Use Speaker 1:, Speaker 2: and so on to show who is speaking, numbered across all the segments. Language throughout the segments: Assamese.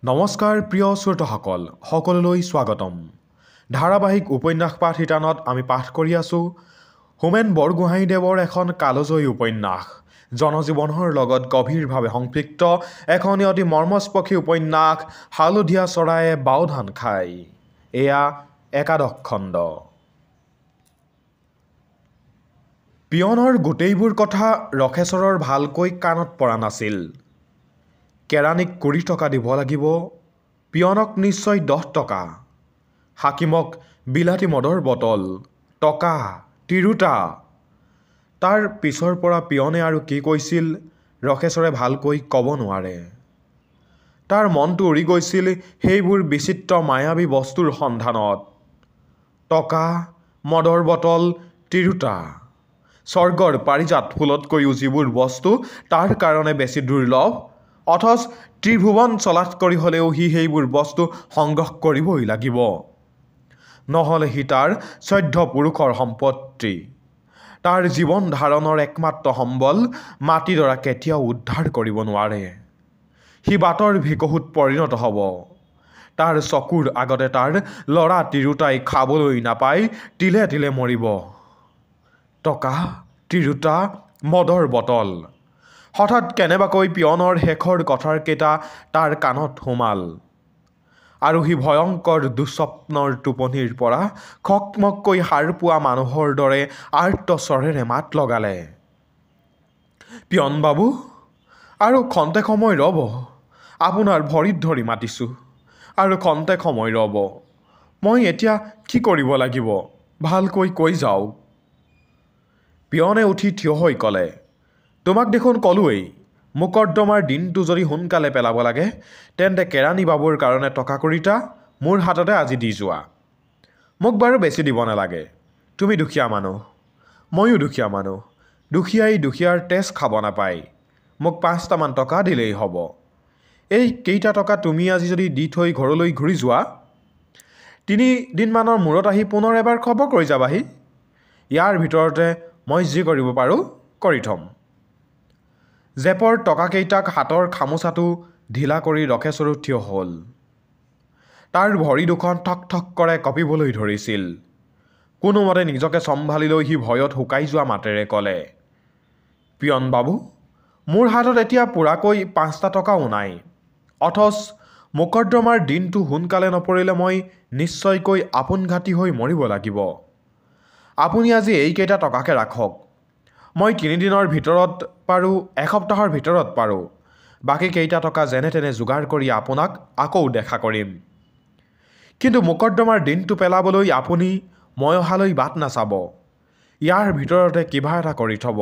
Speaker 1: নমস্কাৰ প্ৰিয় শ্ৰোতাসকল সকলোলৈ স্বাগতম। ধাৰাবাহিক উপন্যাস পাঠ শিতানত আমি পাঠ কৰি আছোঁ হোমেন বৰগোহাঞিদেৱৰ এখন কালজয়ী উপন্যাস, জনজীৱনৰ লগত গভীৰভাৱে সংপৃক্ত এখন অতি মৰ্মস্পৰ্শী উপন্যাস হালধীয়া চৰায়ে বাওধান খায়। এয়া একাদশ খণ্ড। পিয়নৰ গোটেইবোৰ কথা ৰখেশ্বৰৰ ভালকৈ কাণত পৰা নাছিল। কেৰাণীক 20 টকা দিব লাগিব, পিয়নক নিশ্চয় 10 টকা, হাকিমক বিলাতী মদৰ বটল, টকা, তিৰোতা। তাৰ পিছৰ পৰা পিয়নে আৰু কি কৈছিল ৰখেশ্বৰে ভালকৈ ক'ব নোৱাৰে। তাৰ মনটো উৰি গৈছিল সেইবোৰ বিচিত্ৰ মায়াবী বস্তুৰ সন্ধানত। টকা, মদৰ বটল, তিৰোতা, স্বৰ্গৰ পাৰিজাত ফুলতকৈও যিবোৰ বস্তু তাৰ কাৰণে বেছি দুৰ্লভ, অথচ ত্ৰিভুৱন চলাথ কৰি হ'লেও সি সেইবোৰ বস্তু সংগ্ৰহ কৰিবই লাগিব। নহ'লে সি তাৰ 14 পুৰুষৰ সম্পত্তি, তাৰ জীৱন ধাৰণৰ একমাত্ৰ সম্বল মাটিডৰা কেতিয়াও উদ্ধাৰ কৰিব নোৱাৰে। সি বাটৰ ভিকহুত পৰিণত হ'ব। তাৰ চকুৰ আগতে তাৰ ল'ৰা তিৰোতাই খাবলৈ নাপাই তিলে তিলে মৰিব। টকা, তিৰোতা, মদৰ বটল। হঠাৎ কেনেবাকৈ পিয়নৰ শেষৰ কথাৰকেইটা তাৰ কাণত সোমাল আৰু সি ভয়ংকৰ দুঃস্বপ্নৰ টোপনিৰ পৰা খকমককৈ সাৰ পোৱা মানুহৰ দৰে আৰ্ত স্বৰেৰে মাত লগালে। পিয়ন বাবু, আৰু খন্তেক সময় ৰ'ব, আপোনাৰ ভৰিত ধৰি মাতিছোঁ, আৰু খন্তেক সময় ৰ'ব। মই এতিয়া কি কৰিব লাগিব ভালকৈ কৈ যাওক। পিয়নে উঠি থিয় হৈ ক'লে, তোমাক দেখোন ক'লোৱেই, মোকৰ্দমাৰ দিনটো যদি সোনকালে পেলাব লাগে তেন্তে কেৰাণী বাবুৰ কাৰণে টকা কুৰিটা মোৰ হাততে আজি দি যোৱা। মোক বাৰু বেছি দিব নালাগে, তুমি দুখীয়া মানুহ, ময়ো দুখীয়া মানুহ, দুখীয়াই দুখীয়াৰ তেজ খাব নাপায়। মোক 5টামান টকা দিলেই হ'ব। এই কেইটা টকা তুমি আজি যদি দি থৈ ঘৰলৈ ঘূৰি যোৱা, 3 দিনমানৰ মূৰত আহি পুনৰ এবাৰ খবৰ কৰি যাবাহি। ইয়াৰ ভিতৰতে মই যি কৰিব পাৰোঁ কৰি থ'ম। জেপৰ টকাকেইটাক হাতৰ খামোচাটো ঢিলা কৰি ৰখেশ্বৰো থিয় হ'ল। তাৰ ভৰি দুখন ঠক ঠক কৰে কঁপিবলৈ ধৰিছিল। কোনোমতে নিজকে চম্ভালি লৈ সি ভয়ত শুকাই যোৱা মাতেৰে ক'লে, পিয়ন বাবু, মোৰ হাতত এতিয়া পূৰাকৈ 5টা টকাও নাই, অথচ মোকৰ্দমাৰ দিনটো সোনকালে নপৰিলে মই নিশ্চয়কৈ আপোনঘাতী হৈ মৰিব লাগিব। আপুনি আজি এইকেইটা টকাকে ৰাখক। মই 3 দিনৰ ভিতৰত পাৰোঁ, এসপ্তাহৰ ভিতৰত পাৰোঁ, বাকী কেইটা টকা যেনে তেনে যোগাৰ কৰি আপোনাক আকৌ দেখা কৰিম। কিন্তু মোকৰ্দমাৰ দিনটো পেলাবলৈ আপুনি মই অহালৈ বাট নাচাব। ইয়াৰ ভিতৰতে কিবা এটা কৰি থ'ব।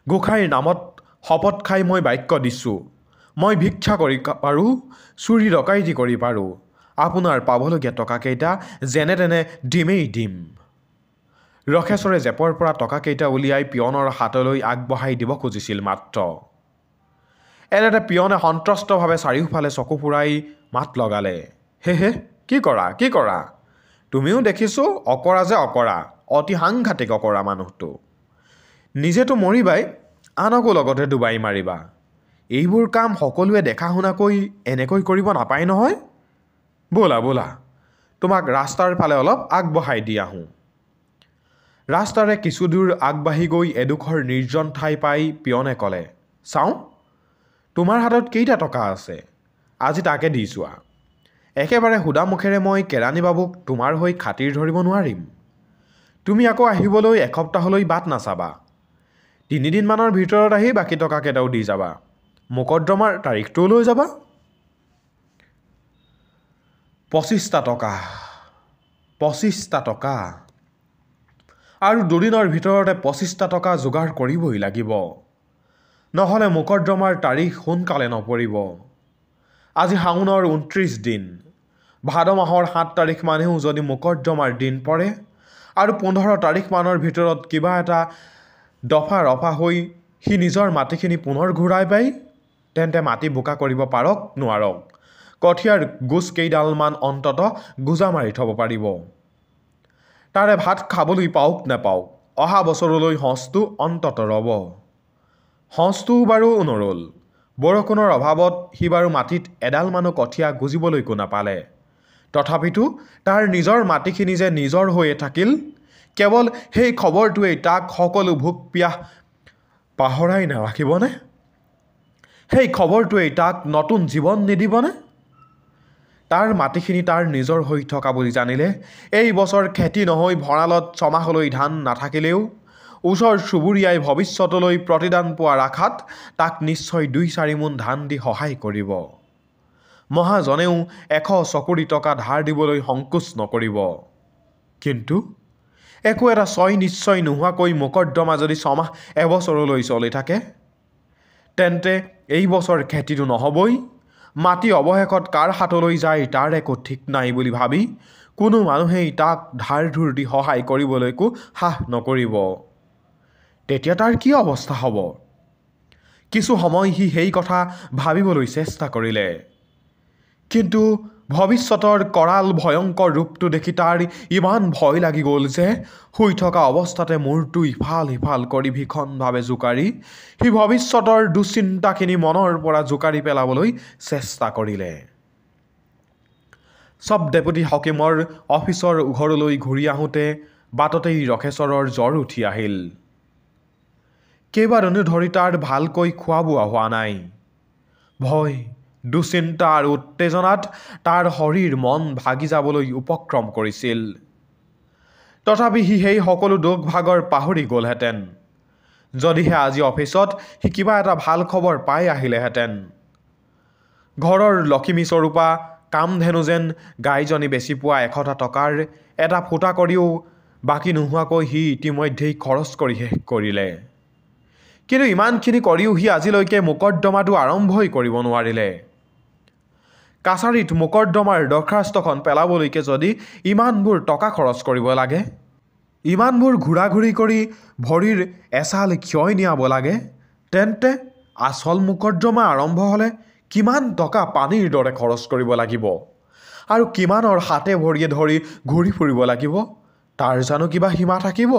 Speaker 1: গোসাঁইৰ নামত শপত খাই মই বাক্য দিছোঁ, মই ভিক্ষা কৰি পাৰোঁ, চুৰি ডকাইতি কৰি পাৰোঁ, আপোনাৰ পাবলগীয়া টকাকেইটা যেনে তেনে দিমেই দিম। ৰখেশ্বৰে জেপৰ পৰা টকাকেইটা উলিয়াই পিয়নৰ হাতলৈ আগবঢ়াই দিব খুজিছিল মাত্ৰ। এনেতে পিয়নে সন্ত্ৰস্তভাৱে চাৰিওফালে চকু ফুৰাই মাত লগালে, হে, কি কৰা, কি কৰা? তুমিও দেখিছোঁ অকৰা যে অকৰা, অতি সাংঘাতিক অকৰা মানুহটো। নিজেতো মৰিবাই, আনকো লগতে ডুবাই মাৰিবা। এইবোৰ কাম সকলোৱে দেখা শুনাকৈ এনেকৈ কৰিব নাপায় নহয়। ব'লা ব'লা, তোমাক ৰাস্তাৰ ফালে অলপ আগবঢ়াই দি আহোঁ। ৰাস্তাৰে কিছুদূৰ আগবাঢ়ি গৈ এডোখৰ নিৰ্জন ঠাই পাই পিয়নে ক'লে, চাওঁ, তোমাৰ হাতত কেইটা টকা আছে, আজি তাকে দি যোৱা। একেবাৰে সুদা মুখেৰে মই কেৰাণী বাবুক তোমাৰ হৈ খাতিৰ ধৰিব নোৱাৰিম। তুমি আকৌ আহিবলৈ এসপ্তাহলৈ বাট নাচাবা। 3 দিনমানৰ ভিতৰত আহি বাকী টকাকেইটাও দি যাবা। মোকৰ্দমাৰ তাৰিখটোও লৈ যাবা। 25টা টকা, 25টা টকা, আৰু 2 দিনৰ ভিতৰতে 25টা টকা যোগাৰ কৰিবই লাগিব, নহ'লে মোকৰ্দমাৰ তাৰিখ সোনকালে নপৰিব। আজি শাওনৰ 29 দিন, ভাদ মাহৰ 7 তাৰিখ মানেও যদি মোকৰ্দমাৰ দিন পৰে আৰু 15 তাৰিখমানৰ ভিতৰত কিবা এটা দফা ৰফা হৈ সি নিজৰ মাটিখিনি পুনৰ ঘূৰাই পায়, তেন্তে মাটি বোকা কৰিব পাৰক নোৱাৰক, কঠীয়াৰ গোজ কেইডালমান অন্ততঃ গোজা মাৰি থ'ব পাৰিব। তাৰে ভাত খাবলৈ পাওক নাপাওক, অহা বছৰলৈ সঁচটো অন্ততঃ ৰ'ব। সঁচটোও বাৰু নৰ'ল, বৰষুণৰ অভাৱত সি বাৰু মাটিত এডালমানো কঠীয়া গুজিবলৈকো নাপালে। তথাপিতো তাৰ নিজৰ মাটিখিনি যে নিজৰ হৈয়ে থাকিল, কেৱল সেই খবৰটোৱেই তাক সকলো ভোক পিয়াহ পাহৰাই নাৰাখিবনে? সেই খবৰটোৱেই তাক নতুন জীৱন নিদিবনে? তাৰ মাটিখিনি তাৰ নিজৰ হৈ থকা বুলি জানিলে এই বছৰ খেতি নহৈ ভঁৰালত ছমাহলৈ ধান নাথাকিলেও ওচৰ চুবুৰীয়াই ভৱিষ্যতলৈ প্ৰতিদান পোৱাৰ আশাত তাক নিশ্চয় ২-৪ মোন ধান দি সহায় কৰিব। মহাজনেও ১০০ টকা ধাৰ দিবলৈ সংকোচ নকৰিব। কিন্তু একো এটা ছয় নিশ্চয় নোহোৱাকৈ মোকৰ্দমা যদি ছমাহ এবছৰলৈ চলি থাকে, তেন্তে এই বছৰ খেতিটো নহ'বই। মাটি অৱশেষত কাৰ হাতলৈ যায় তাৰ একো ঠিক নাই বুলি ভাবি কোনো মানুহেই তাক ধাৰ ধুৰ দি সহায় কৰিবলৈকো সাহ নকৰিব। তেতিয়া তাৰ কি অৱস্থা হ'ব? কিছু সময় সি সেই কথা ভাবিবলৈ চেষ্টা কৰিলে। কিন্তু ভৱিষ্যতৰ কৰাল ভয়ংকৰ ৰূপটো দেখি তাৰ ইমান ভয় লাগি গ'ল যে শুই থকা অৱস্থাতে মূৰটো ইফাল সিফাল কৰি ভীষণভাৱে জোকাৰি সি ভৱিষ্যতৰ দুশ্চিন্তাখিনি মনৰ পৰা জোকাৰি পেলাবলৈ চেষ্টা কৰিলে। চব ডেপুটি হকিমৰ অফিচৰ ঘৰলৈ ঘূৰি আহোঁতে বাটতেই ৰখেশ্বৰৰ জ্বৰ উঠি আহিল। কেইবাদিনো ধৰি তাৰ ভালকৈ খোৱা বোৱা হোৱা নাই। ভয়, দুশ্চিন্তা আৰু উত্তেজনাত তাৰ শৰীৰ মন ভাগি যাবলৈ উপক্ৰম কৰিছিল। তথাপি সি সেই সকলো দুখ ভাগৰ পাহৰি গ'লহেঁতেন যদিহে আজি অফিচত সি কিবা এটা ভাল খবৰ পাই আহিলেহেঁতেন। ঘৰৰ লখিমী স্বৰূপা কামধেনু যেন গাইজনী বেচি পোৱা ১০০ টকাৰ এটা ফুটা কৰিও বাকী নোহোৱাকৈ সি ইতিমধ্যেই খৰচ কৰি শেষ কৰিলে। কিন্তু ইমানখিনি কৰিও সি আজিলৈকে মোকৰ্দমাটো আৰম্ভই কৰিব নোৱাৰিলে। কাছাৰীত মোকৰ্দমাৰ দৰখাস্তখন পেলাবলৈকে যদি ইমানবোৰ টকা খৰচ কৰিব লাগে, ইমানবোৰ ঘূৰা ঘূৰি কৰি ভৰিৰ এচাল ক্ষয় নিয়াব লাগে, তেন্তে আচল মোকৰ্দমা আৰম্ভ হ'লে কিমান টকা পানীৰ দৰে খৰচ কৰিব লাগিব আৰু কিমানৰ হাতে ভৰিয়ে ধৰি ঘূৰি ফুৰিব লাগিব, তাৰ জানো কিবা সীমা থাকিব?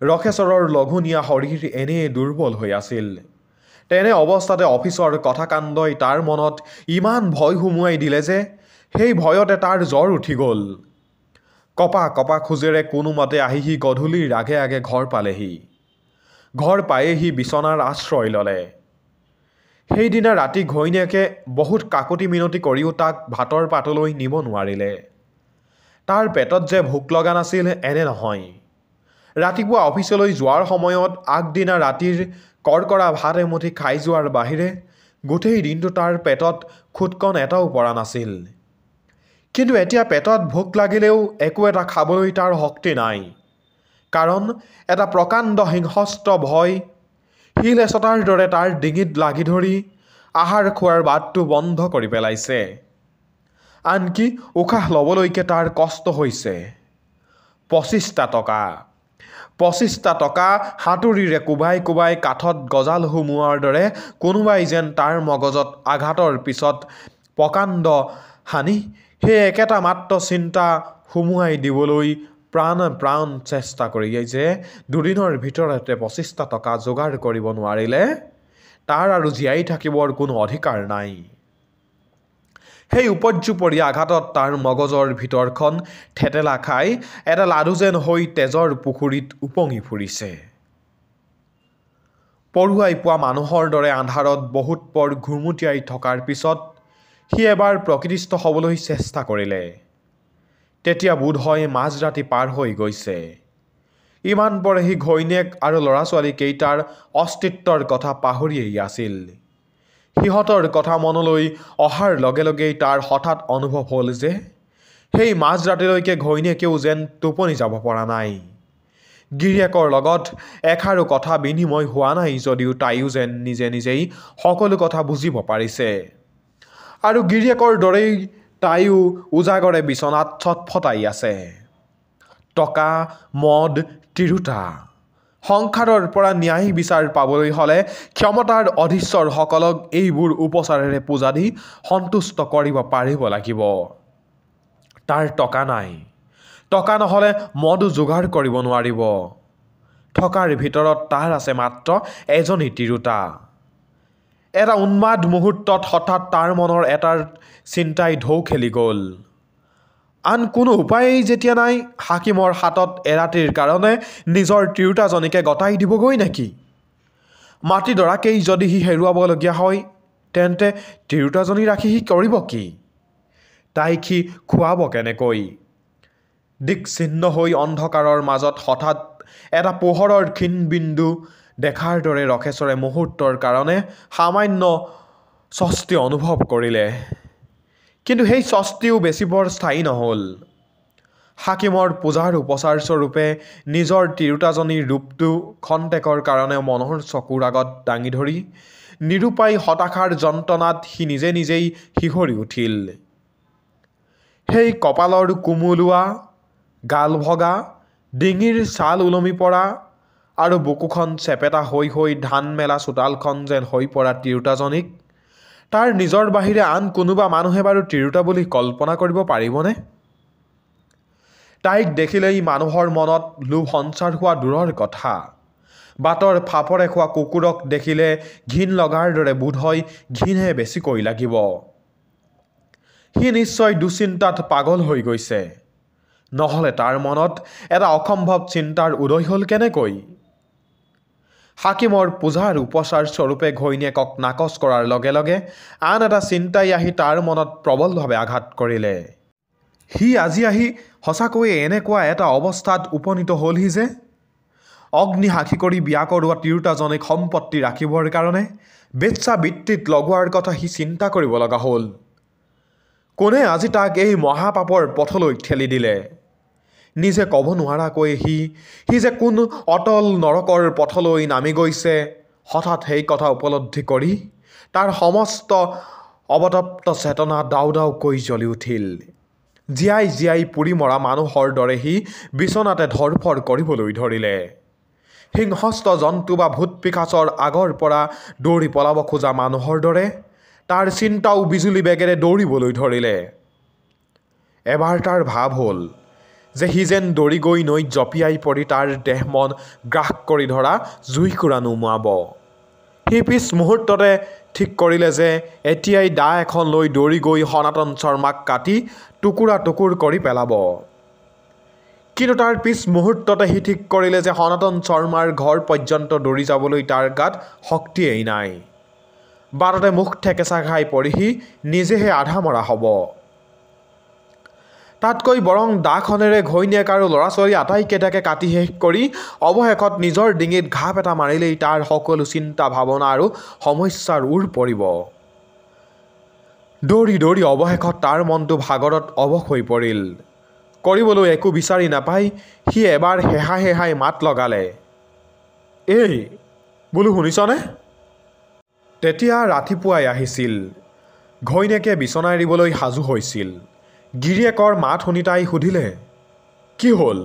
Speaker 1: ৰখেশ্বৰৰ লঘূণীয়া শৰীৰ এনেয়ে দুৰ্বল হৈ আছিল। তেনে অৱস্থাতে অফিচৰ কথাকাণ্ডই তাৰ মনত ইমান ভয় সুমুৱাই দিলে যে সেই ভয়তে তাৰ জ্বৰ উঠি গ'ল। কপা কপা খোজেৰে কোনোমতে আহি সি গধূলিৰ আগে আগে ঘৰ পালেহি। ঘৰ পায়ে সি বিচনাৰ আশ্ৰয় ল'লে। সেইদিনা ৰাতি ঘৈণীয়েকে বহুত কাকতি মিনতি কৰিও তাক ভাতৰ পাতলৈ নিব নোৱাৰিলে। তাৰ পেটত যে ভোক লগা নাছিল এনে নহয়। ৰাতিপুৱা অফিচলৈ যোৱাৰ সময়ত আগদিনা ৰাতিৰ কৰকৰা ভাত এমুঠি খাই যোৱাৰ বাহিৰে গোটেই দিনটো তাৰ পেটত খুটকণ এটাও পৰা নাছিল। কিন্তু এতিয়া পেটত ভোক লাগিলেও একো এটা খাবলৈ তাৰ শক্তি নাই। কাৰণ এটা প্ৰকাণ্ড হিংস্ৰ ভয় শিল এচটাৰ দৰে তাৰ ডিঙিত লাগি ধৰি আহাৰ খোৱাৰ বাটটো বন্ধ কৰি পেলাইছে। আনকি উশাহ ল'বলৈকে তাৰ কষ্ট হৈছে। ২৫টা টকা হাতুৰিৰে কোবাই কোবাই কাঠত গজাল সুমুওৱাৰ দৰে কোনোবাই যেন তাৰ মগজত আঘাতৰ পিছত প্ৰকাণ্ড হানি সেই একেটা মাত্ৰ চিন্তা সুমুৱাই দিবলৈ প্ৰাণ চেষ্টা কৰি যে দুদিনৰ ভিতৰতে ২৫টা টকা যোগাৰ কৰিব নোৱাৰিলে তাৰ আৰু জীয়াই থাকিবৰ কোনো অধিকাৰ নাই। সেই উপৰ্যুপৰি আঘাতত তাৰ মগজৰ ভিতৰখন থেতেলা খাই এটা লাডু যেন হৈ তেজৰ পুখুৰীত উপঙি ফুৰিছে। পঢ়ুৱাই পোৱা মানুহৰ দৰে আন্ধাৰত বহুত পৰ ঘুমুটিয়াই থকাৰ পিছত সি এবাৰ প্ৰকৃতিস্থ হ'বলৈ চেষ্টা কৰিলে। তেতিয়া বোধহয় মাজৰাতি পাৰ হৈ গৈছে। ইমান পৰে সি ঘৈণীয়েক আৰু ল'ৰা ছোৱালী কেইটাৰ অস্তিত্বৰ কথা পাহৰিয়েই আছিল। সিহঁতৰ কথা মনলৈ অহাৰ লগে লগেই তাৰ হঠাৎ অনুভৱ হ'ল যে সেই মাজৰাতিলৈকে ঘৈণীয়েকেও যেন টোপনি যাব পৰা নাই। গিৰিয়েকৰ লগত এষাৰো কথা বিনিময় হোৱা নাই যদিও তাইও যেন নিজেই সকলো কথা বুজিব পাৰিছে। আৰু গিৰিয়েকৰ দৰেই তাইও উজাগৰে বিচনাত ছটফটাই আছে। টকা, মদ, তিৰোতা। সংসাৰৰ পৰা ন্যায় বিচাৰ পাবলৈ হ'লে ক্ষমতাৰ অধীশ্বৰসকলক এইবোৰ উপচাৰেৰে পূজা দি সন্তুষ্ট কৰিব পাৰিব লাগিব। তাৰ টকা নাই। টকা নহ'লে মদো যোগাৰ কৰিব নোৱাৰিব। থকাৰ ভিতৰত তাৰ আছে মাত্ৰ এজনী তিৰোতা। এটা উন্মাদ মুহূৰ্তত হঠাৎ তাৰ মনৰ এটাৰ চিন্তাই ঢৌ খেলি গ'ল। আন কোনো উপায়েই যেতিয়া নাই, হাকিমৰ হাতত এৰাতিৰ কাৰণে নিজৰ তিৰোতাজনীকে গতাই দিবগৈ নেকি? মাটিডৰাকেই যদি সি হেৰুৱাবলগীয়া হয়, তেন্তে তিৰোতাজনী ৰাখি সি কৰিব কি? তাইক সি খুৱাব কেনেকৈ? দিকচিহ্ন হৈ অন্ধকাৰৰ মাজত হঠাৎ এটা পোহৰৰ ক্ষীণ বিন্দু দেখাৰ দৰে ৰখেশ্বৰে মুহূৰ্তৰ কাৰণে সামান্য স্বস্তি অনুভৱ কৰিলে। কিন্তু সেই স্বস্তিও বেছি বৰ স্থায়ী নহ'ল। হাকিমৰ পূজাৰ উপচাৰ স্বৰূপে নিজৰ তিৰোতাজনীৰ ৰূপটো খন্তেকৰ কাৰণে মনৰ চকুৰ আগত দাঙি ধৰি নিৰুপায় হতাশাৰ যন্ত্ৰণাত সি নিজে নিজেই শিহৰি উঠিল। সেই কপালৰ কোমোলোৱা, গাল ভগা, ডিঙিৰ ছাল ওলমি পৰা আৰু বুকুখন চেপেটা হৈ হৈ ধান মেলা চোতালখন যেন হৈ পৰা তিৰোতাজনীক তাৰ নিজৰ বাহিৰে আন কোনোবা মানুহে বাৰু তিৰোতা বুলি কল্পনা কৰিব পাৰিবনে? তাইক দেখিলেই মানুহৰ মনত লোভ সঞ্চাৰ হোৱা দূৰৰ কথা, বাটৰ ফাপৰে খোৱা কুকুৰক দেখিলে ঘিণ লগাৰ দৰে বোধ হয় ঘিণহে বেছিকৈ লাগিব। সি নিশ্চয় দুশ্চিন্তাত পাগল হৈ গৈছে। নহ'লে তাৰ মনত এটা অসম্ভৱ চিন্তাৰ উদয় হ'ল কেনেকৈ? হাকিমৰ পূজাৰ উপচাৰ স্বৰূপে ঘৈণীয়েকক নাকচ কৰাৰ লগে লগে আন এটা চিন্তাই আহি তাৰ মনত প্ৰবলভাৱে আঘাত কৰিলে। সি আজি আহি সঁচাকৈয়ে এনেকুৱা এটা অৱস্থাত উপনীত হ'লহি যে অগ্নিসাক্ষী কৰি বিয়া কৰোৱা তিৰোতাজনীক সম্পত্তি ৰাখিবৰ কাৰণে বেশ্যাবৃত্তিত লগোৱাৰ কথা সি চিন্তা কৰিব লগা হ'ল। কোনে আজি তাক এই মহাপাপৰ পথলৈ ঠেলি দিলে? নিজে ক'ব নোৱাৰাকৈ সি যে কোন অতল নৰকৰ পথলৈ নামি গৈছে, হঠাৎ সেই কথা উপলব্ধি কৰি তাৰ সমস্ত অৱতপ্ত চেতনা দাও দাওকৈ জ্বলি উঠিল। জীয়াই জীয়াই পুৰি মৰা মানুহৰ দৰে সি বিচনাতে ধৰফৰ কৰিবলৈ ধৰিলে। সিংহস্ত জন্তু বা ভূত পিশাচৰ আগৰ পৰা দৌৰি পলাব খোজা মানুহৰ দৰে তাৰ চিন্তাও বিজুলী বেগেৰে দৌৰিবলৈ ধৰিলে। এবাৰ তাৰ ভাৱ হ'ল যে সি যেন দৌৰি গৈ নৈত জঁপিয়াই পৰি তাৰ দেহ মন গ্ৰাস কৰি ধৰা জুইকুৰা নুমুৱাব। সি পিছ মুহূৰ্ততে ঠিক কৰিলে যে এতিয়াই দা এখন লৈ দৌৰি গৈ সনাতন শৰ্মাক কাটি টুকুৰা টুকুৰ কৰি পেলাব। কিন্তু তাৰ পিছ মুহূৰ্ততে সি ঠিক কৰিলে যে সনাতন শৰ্মাৰ ঘৰ পৰ্যন্ত দৌৰি যাবলৈ তাৰ গাত শক্তিয়েই নাই। বাটতে মুখ ঠেকেচা খাই পৰি সি নিজেহে আধা মৰা হ'ব। তাতকৈ বৰং দাখনেৰে ঘৈণীয়েক আৰু ল'ৰা ছোৱালী আটাইকেইটাকে কাটি শেষ কৰি অৱশেষত নিজৰ ডিঙিত ঘাপ এটা মাৰিলেই তাৰ সকলো চিন্তা ভাৱনা আৰু সমস্যাৰ ওৰ পৰিব। দৌৰি দৌৰি অৱশেষত তাৰ মনটো ভাগৰত অৱশ হৈ পৰিল। কৰিবলৈ একো বিচাৰি নাপাই সি এবাৰ হেহাই হেহাই মাত লগালে, এই বোলো শুনিছনে? তেতিয়া ৰাতিপুৱাই আহিছিল। ঘৈণীয়েকে বিচনা এৰিবলৈ সাজু হৈছিল। গিৰিয়েকৰ মাত শুনি তাই সুধিলে, কি হ'ল?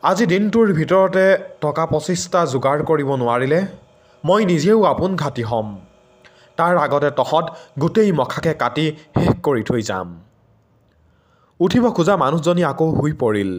Speaker 1: আজি দিনটোৰ ভিতৰতে টকা 25টা যোগাৰ কৰিব নোৱাৰিলে মই নিজেও আপোন ঘাটি হ'ম। তাৰ আগতে তহঁত গোটেই মখাকে কাটি শেষ কৰি থৈ যাম। উঠিব খোজা মানুহজনী আকৌ শুই পৰিল।